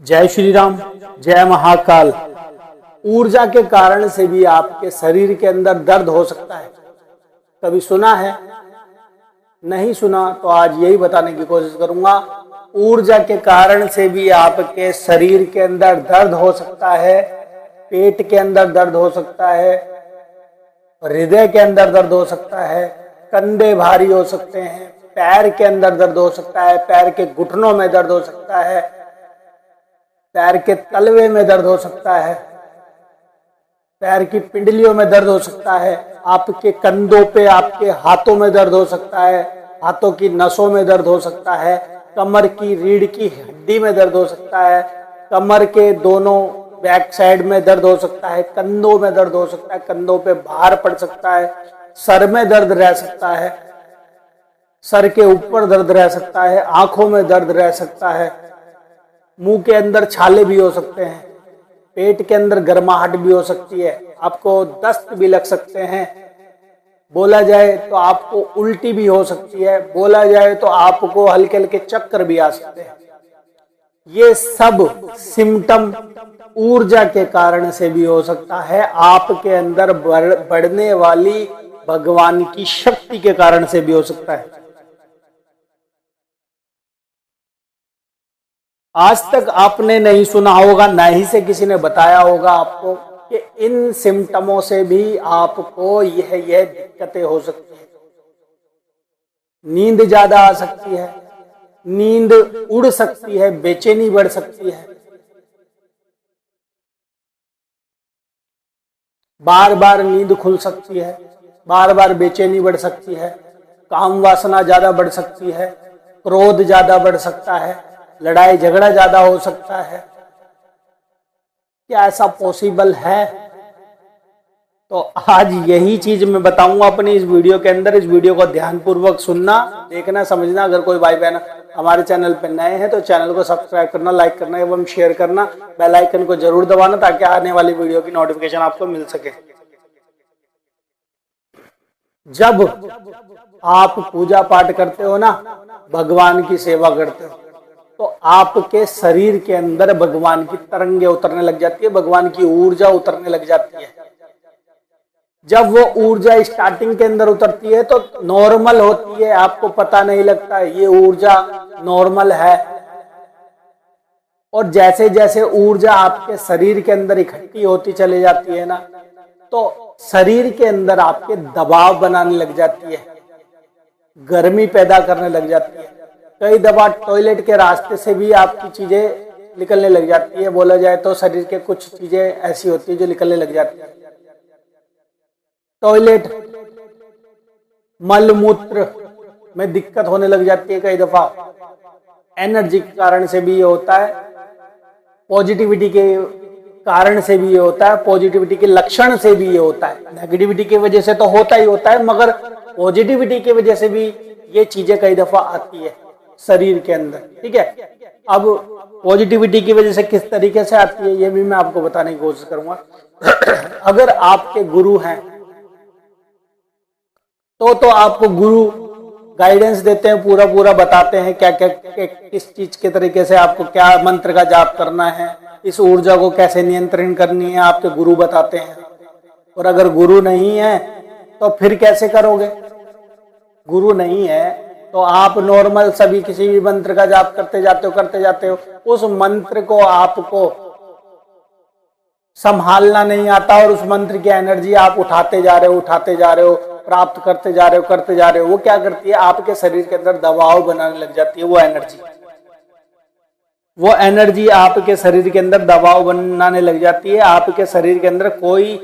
जय श्री राम, जय महाकाल। ऊर्जा के कारण से भी आपके शरीर के अंदर दर्द हो सकता है। कभी सुना है? नहीं सुना तो आज यही बताने की कोशिश करूंगा। ऊर्जा के कारण से भी आपके शरीर के अंदर दर्द हो सकता है, पेट के अंदर दर्द हो सकता है, हृदय के अंदर दर्द हो सकता है, कंधे भारी हो सकते हैं, पैर के अंदर दर्द हो सकता है, पैर के घुटनों में दर्द हो सकता है, पैर के तलवे में दर्द हो सकता है, पैर की पिंडलियों में दर्द हो सकता है, आपके कंधों पे, आपके हाथों में दर्द हो सकता है, हाथों की नसों में दर्द हो सकता है, कमर की रीढ़ की हड्डी में दर्द हो सकता है, कमर के दोनों बैक साइड में दर्द हो सकता है, कंधों में दर्द हो सकता है, कंधों पे भार पड़ सकता है, सर में दर्द रह सकता है, सर के ऊपर दर्द रह सकता है, आंखों में दर्द रह सकता है, मुंह के अंदर छाले भी हो सकते हैं, पेट के अंदर गर्माहट भी हो सकती है, आपको दस्त भी लग सकते हैं, बोला जाए तो आपको उल्टी भी हो सकती है, बोला जाए तो आपको हल्के हल्के चक्कर भी आ सकते हैं। ये सब सिम्टम ऊर्जा के कारण से भी हो सकता है, आपके अंदर बढ़ने वाली भगवान की शक्ति के कारण से भी हो सकता है। आज तक आपने नहीं सुना होगा, ना ही से किसी ने बताया होगा आपको कि इन सिम्टमों से भी आपको यह दिक्कतें हो सकती है। नींद ज्यादा आ सकती है, नींद उड़ सकती है, बेचैनी बढ़ सकती है, बार बार नींद खुल सकती है, बार बार बेचैनी बढ़ सकती है, काम वासना ज्यादा बढ़ सकती है, क्रोध ज्यादा बढ़ सकता है, लड़ाई झगड़ा ज्यादा हो सकता है। क्या ऐसा पॉसिबल है? तो आज यही चीज मैं बताऊंगा अपनी इस वीडियो के अंदर। इस वीडियो को ध्यानपूर्वक सुनना, देखना, समझना। अगर कोई भाई बहन हमारे चैनल पर नए हैं तो चैनल को सब्सक्राइब करना, लाइक करना एवं शेयर करना, बेल आइकन को जरूर दबाना ताकि आने वाली वीडियो की नोटिफिकेशन आपको मिल सके। जब आप पूजा पाठ करते हो ना, भगवान की सेवा करते हो, तो आपके शरीर के अंदर भगवान की तरंगे उतरने लग जाती है, भगवान की ऊर्जा उतरने लग जाती है। जब वो ऊर्जा स्टार्टिंग के अंदर उतरती है तो नॉर्मल होती है, आपको पता नहीं लगता ये ऊर्जा नॉर्मल है। और जैसे जैसे ऊर्जा आपके शरीर के अंदर इकट्ठी होती चली जाती है ना, तो शरीर के अंदर आपके दबाव बनाने लग जाती है, गर्मी पैदा करने लग जाती है। कई दफा टॉयलेट के रास्ते से भी आपकी चीजें निकलने लग जाती है। बोला जाए तो शरीर के कुछ चीजें ऐसी होती है जो निकलने लग जाती है। टॉयलेट, मल मूत्र में दिक्कत होने लग जाती है। कई दफा एनर्जी के कारण से भी ये होता है, पॉजिटिविटी के कारण से भी ये होता है, पॉजिटिविटी के लक्षण से भी ये होता है। नेगेटिविटी की वजह से तो होता ही होता है, मगर पॉजिटिविटी की वजह से भी ये चीजें कई दफा आती है शरीर के अंदर। ठीक है, अब पॉजिटिविटी की वजह से किस तरीके से आती है ये भी मैं आपको बताने की कोशिश करूंगा। अगर आपके गुरु हैं तो आपको गुरु गाइडेंस देते हैं, पूरा पूरा बताते हैं क्या क्या किस चीज के तरीके से आपको क्या मंत्र का जाप करना है, इस ऊर्जा को कैसे नियंत्रण करनी है, आपके गुरु बताते हैं। और अगर गुरु नहीं है तो फिर कैसे करोगे? गुरु नहीं है तो आप नॉर्मल सभी किसी भी मंत्र का जाप करते जाते हो, उस मंत्र को आपको संभालना नहीं आता और उस मंत्र की एनर्जी आप उठाते जा रहे हो, प्राप्त करते जा रहे हो। वो क्या करती है? आपके शरीर के अंदर दबाव बनाने लग जाती है। वो एनर्जी आपके शरीर के अंदर दबाव बनाने लग जाती है। आपके शरीर के अंदर कोई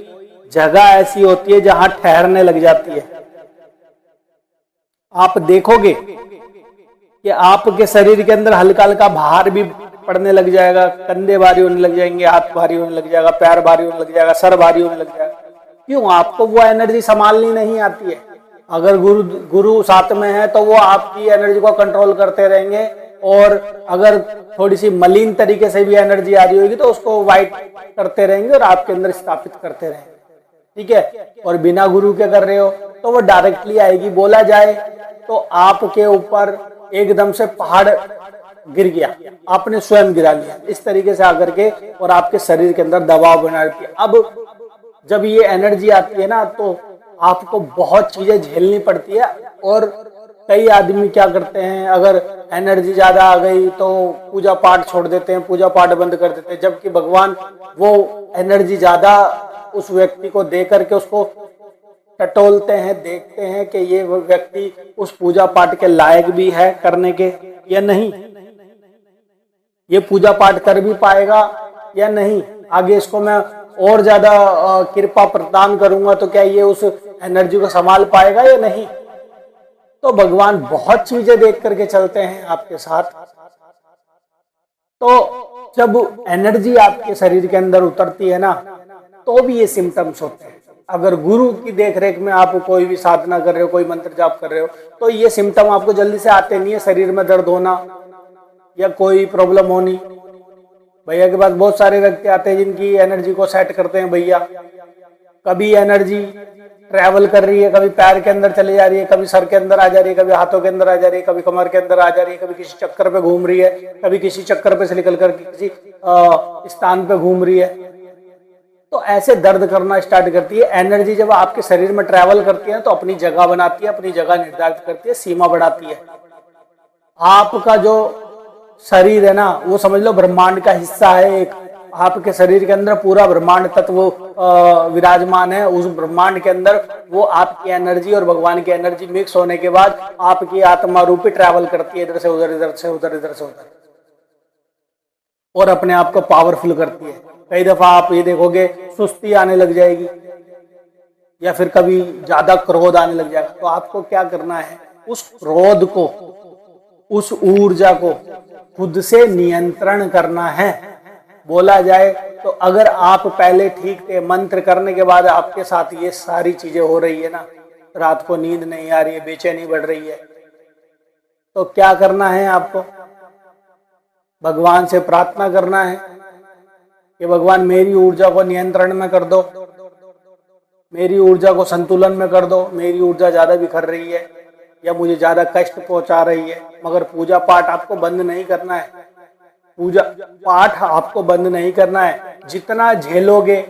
जगह ऐसी होती है जहां ठहरने लग जाती है। आप देखोगे कि आपके शरीर के अंदर हल्का हल्का भार भी पड़ने लग जाएगा, कंधे भारी होने लग जाएंगे, हाथ भारी होने लग जाएगा, पैर भारी होने लग जाएगा, सर भारी होने लग जाएगा। क्यों? आपको वो एनर्जी संभालनी नहीं आती है। अगर गुरु साथ में है तो वो आपकी एनर्जी को कंट्रोल करते रहेंगे, और अगर थोड़ी सी मलिन तरीके से भी एनर्जी आ रही होगी तो उसको वाइट करते रहेंगे और आपके अंदर स्थापित करते रहेंगे। ठीक है, और बिना गुरु के कर रहे हो तो वो डायरेक्टली आएगी। बोला जाए तो आपके ऊपर एकदम से पहाड़ गिर गया, आपने स्वयं गिरा लिया, इस तरीके से आकर के और आपके शरीर के अंदर दबाव बना रहती है। अब जब ये एनर्जी आती है ना तो आपको बहुत चीजें झेलनी पड़ती है। और कई आदमी क्या करते हैं, अगर एनर्जी ज्यादा आ गई तो पूजा पाठ छोड़ देते हैं, पूजा पाठ बंद कर देते हैं, जबकि भगवान वो एनर्जी ज्यादा उस व्यक्ति को दे करके उसको टटोलते हैं, देखते हैं कि ये व्यक्ति उस पूजा पाठ के लायक भी है करने के या नहीं, ये पूजा पाठ कर भी पाएगा या नहीं, आगे इसको मैं और ज्यादा कृपा प्रदान करूंगा तो क्या ये उस एनर्जी को संभाल पाएगा या नहीं। तो भगवान बहुत चीजें देख करके चलते हैं आपके साथ। तो जब एनर्जी आपके शरीर के अंदर उतरती है ना तो भी ये सिम्टम्स होते हैं। अगर गुरु की देखरेख में आप कोई भी साधना कर रहे हो, कोई मंत्र जाप कर रहे हो, तो ये सिम्टम आपको जल्दी से आते नहीं है। शरीर में दर्द होना या कोई प्रॉब्लम होनी। भैया के पास बहुत सारे व्यक्ति आते हैं जिनकी एनर्जी को सेट करते हैं। भैया कभी एनर्जी ट्रैवल कर रही है, कभी पैर के अंदर चली जा रही है, कभी सर के अंदर आ जा रही है, कभी हाथों के अंदर आ जा रही है, कभी कमर के अंदर आ जा रही है, कभी किसी चक्कर पे घूम रही है, कभी किसी चक्कर पे से निकल कर किसी स्थान पे घूम रही है। तो ऐसे दर्द करना स्टार्ट करती है। एनर्जी जब आपके शरीर में ट्रैवल करती है तो अपनी जगह बनाती है, अपनी जगह निर्धारित करती है, सीमा बढ़ाती है। आपका जो शरीर है ना वो समझ लो ब्रह्मांड का हिस्सा है। एक आपके शरीर के अंदर पूरा ब्रह्मांड तत्व विराजमान है। उस ब्रह्मांड के अंदर वो आपकी एनर्जी और भगवान की एनर्जी मिक्स होने के बाद आपकी आत्मा रूपी ट्रैवल करती है, इधर से उधर, इधर से उधर, इधर से उधर, और अपने आप को पावरफुल करती है। कई दफा आप ये देखोगे सुस्ती आने लग जाएगी या फिर कभी ज्यादा क्रोध आने लग जाएगा। तो आपको क्या करना है, उस क्रोध को, उस ऊर्जा को खुद से नियंत्रण करना है। बोला जाए तो अगर आप पहले ठीक थे, मंत्र करने के बाद आपके साथ ये सारी चीजें हो रही है ना, रात को नींद नहीं आ रही है, बेचैनी बढ़ रही है, तो क्या करना है आपको, भगवान से प्रार्थना करना है कि भगवान मेरी ऊर्जा को नियंत्रण में कर दो, मेरी ऊर्जा को संतुलन में कर दो। मेरी ऊर्जा ज्यादा बिखर रही है या मुझे ज्यादा कष्ट पहुंचा रही है। मगर पूजा पाठ आपको बंद नहीं करना है, पूजा पाठ आपको बंद नहीं करना है। जितना झेलोगे,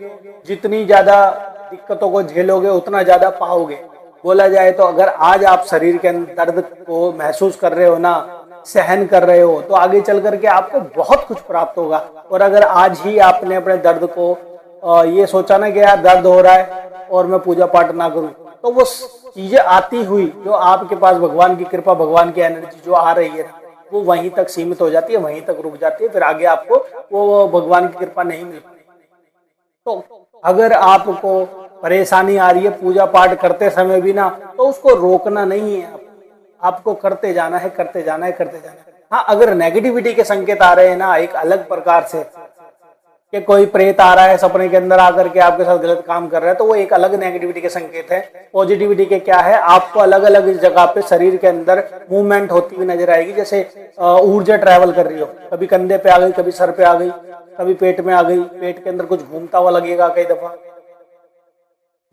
जितनी ज्यादा दिक्कतों को झेलोगे उतना ज्यादा पाओगे। बोला जाए तो अगर आज आप शरीर के अंदर दर्द को महसूस कर रहे हो ना, सहन कर रहे हो, तो आगे चल करके आपको बहुत कुछ प्राप्त होगा। और अगर आज ही आपने अपने दर्द को ये सोचा ना कि यार दर्द हो रहा है और मैं पूजा पाठ ना करूं, तो वो चीजें आती हुई जो आपके पास भगवान की कृपा, भगवान की एनर्जी जो आ रही है वो वहीं तक सीमित हो जाती है, वहीं तक रुक जाती है। फिर आगे आपको वो भगवान की कृपा नहीं मिल पाती। तो अगर आपको परेशानी आ रही है पूजा पाठ करते समय भी ना, तो उसको रोकना नहीं है, आपको करते जाना है, करते जाना है, करते जाना है। हाँ, अगर नेगेटिविटी के संकेत आ रहे हैं ना एक अलग प्रकार से कि कोई प्रेत आ रहा है सपने के अंदर आकर के आपके साथ गलत काम कर रहा है, तो वो एक अलग नेगेटिविटी के संकेत है। पॉजिटिविटी के क्या है, आपको अलग अलग जगह पे शरीर के अंदर मूवमेंट होती हुई नजर आएगी। जैसे ऊर्जा ट्रैवल कर रही हो, कभी कंधे पे आ गई, कभी सर पे आ गई, कभी पेट में आ गई, पेट के अंदर कुछ घूमता हुआ लगेगा, कई दफा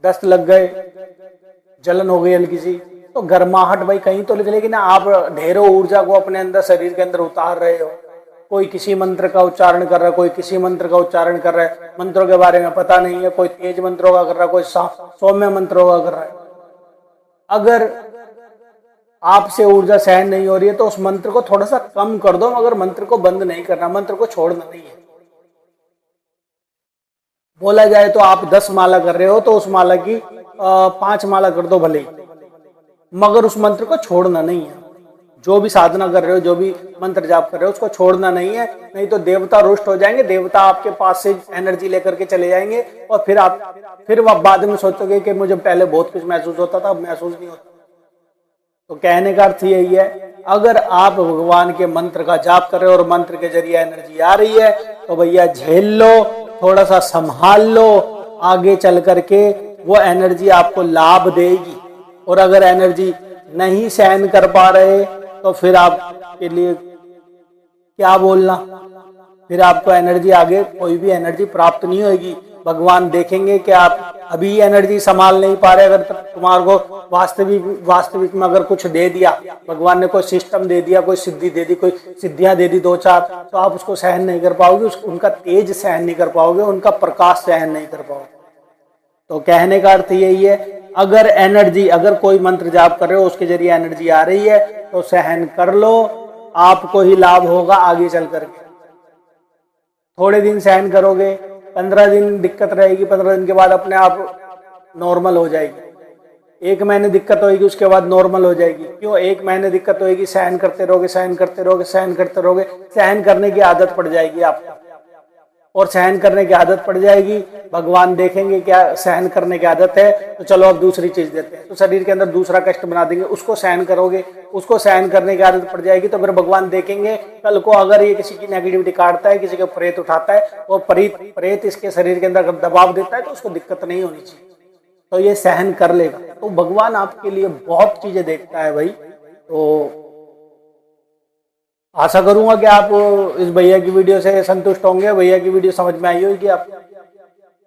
दस्त लग गए, जलन हो गई हल्की सी, तो गर्माहट भाई कहीं तो निकलेगी ना। आप ढेरों ऊर्जा को अपने अंदर शरीर के अंदर उतार रहे हो। कोई किसी मंत्र का उच्चारण कर रहा है, कोई किसी मंत्र का उच्चारण कर रहा है, मंत्रों के बारे में पता नहीं है, कोई तेज मंत्रों का कर रहा है, कोई सौम्य मंत्रों का कर रहा है। अगर आपसे ऊर्जा सहन नहीं हो रही है तो उस मंत्र को थोड़ा सा कम कर दो, मगर मंत्र को बंद नहीं करना, मंत्र को छोड़ना नहीं है। बोला जाए तो आप 10 माला कर रहे हो तो उस माला की 5 माला कर दो भले ही, मगर उस मंत्र को छोड़ना नहीं है। जो भी साधना कर रहे हो, जो भी मंत्र जाप कर रहे हो, उसको छोड़ना नहीं है, नहीं तो देवता रुष्ट हो जाएंगे, देवता आपके पास से एनर्जी लेकर के चले जाएंगे और फिर आप बाद में सोचोगे कि मुझे पहले बहुत कुछ महसूस होता था, अब महसूस नहीं होता। तो कहने का अर्थ यही है, अगर आप भगवान के मंत्र का जाप कर रहे हो और मंत्र के जरिए एनर्जी आ रही है तो भैया झेल लो, थोड़ा सा संभाल लो, आगे चल करके वो एनर्जी आपको लाभ देगी। और अगर एनर्जी नहीं सहन कर पा रहे तो फिर आपके लिए क्या बोलना, फिर आपको एनर्जी आगे कोई भी एनर्जी प्राप्त नहीं होगी। भगवान देखेंगे कि आप अभी एनर्जी संभाल नहीं पा रहे। अगर तुम्हारे को वास्तविक में अगर कुछ दे दिया, भगवान ने कोई सिस्टम दे दिया, कोई सिद्धि दे दी, कोई सिद्धियां दे दी 2-4, तो आप उसको सहन नहीं कर पाओगे, उनका तेज सहन नहीं कर पाओगे, उनका प्रकाश सहन नहीं कर पाओगे। तो कहने का अर्थ यही है, अगर एनर्जी, अगर कोई मंत्र जाप कर रहे हो उसके जरिए एनर्जी आ रही है तो सहन कर लो, आपको ही लाभ होगा आगे चल करके। थोड़े दिन सहन करोगे, 15 दिन दिक्कत रहेगी, 15 दिन के बाद अपने आप नॉर्मल हो जाएगी। 1 महीने दिक्कत होगी, उसके बाद नॉर्मल हो जाएगी। क्यों? 1 महीने दिक्कत होगी, सहन करते रहोगे, सहन करते रहोगे, सहन करते रहोगे, सहन करने की आदत पड़ जाएगी आपको। और सहन करने की आदत पड़ जाएगी, भगवान देखेंगे क्या सहन करने की आदत है, तो चलो अब दूसरी चीज देते हैं, तो शरीर के अंदर दूसरा कष्ट बना देंगे, उसको सहन करोगे, उसको सहन करने की आदत पड़ जाएगी। तो फिर भगवान देखेंगे कल को अगर ये किसी की नेगेटिविटी काटता है, किसी के प्रेत उठाता है और प्रेत इसके शरीर के अंदर दबाव देता है, तो उसको दिक्कत नहीं होनी चाहिए, तो ये सहन कर लेगा। तो भगवान आपके लिए बहुत चीजें देखता है भाई। तो आशा करूंगा कि आप इस भैया की वीडियो से संतुष्ट होंगे। भैया की वीडियो समझ में आई होगी आप,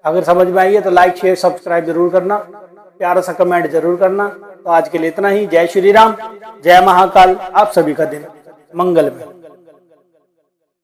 अगर समझ में आई है तो लाइक शेयर सब्सक्राइब जरूर करना, प्यारा सा कमेंट जरूर करना। तो आज के लिए इतना ही। जय श्री राम, जय महाकाल, आप सभी का दिन मंगलमय।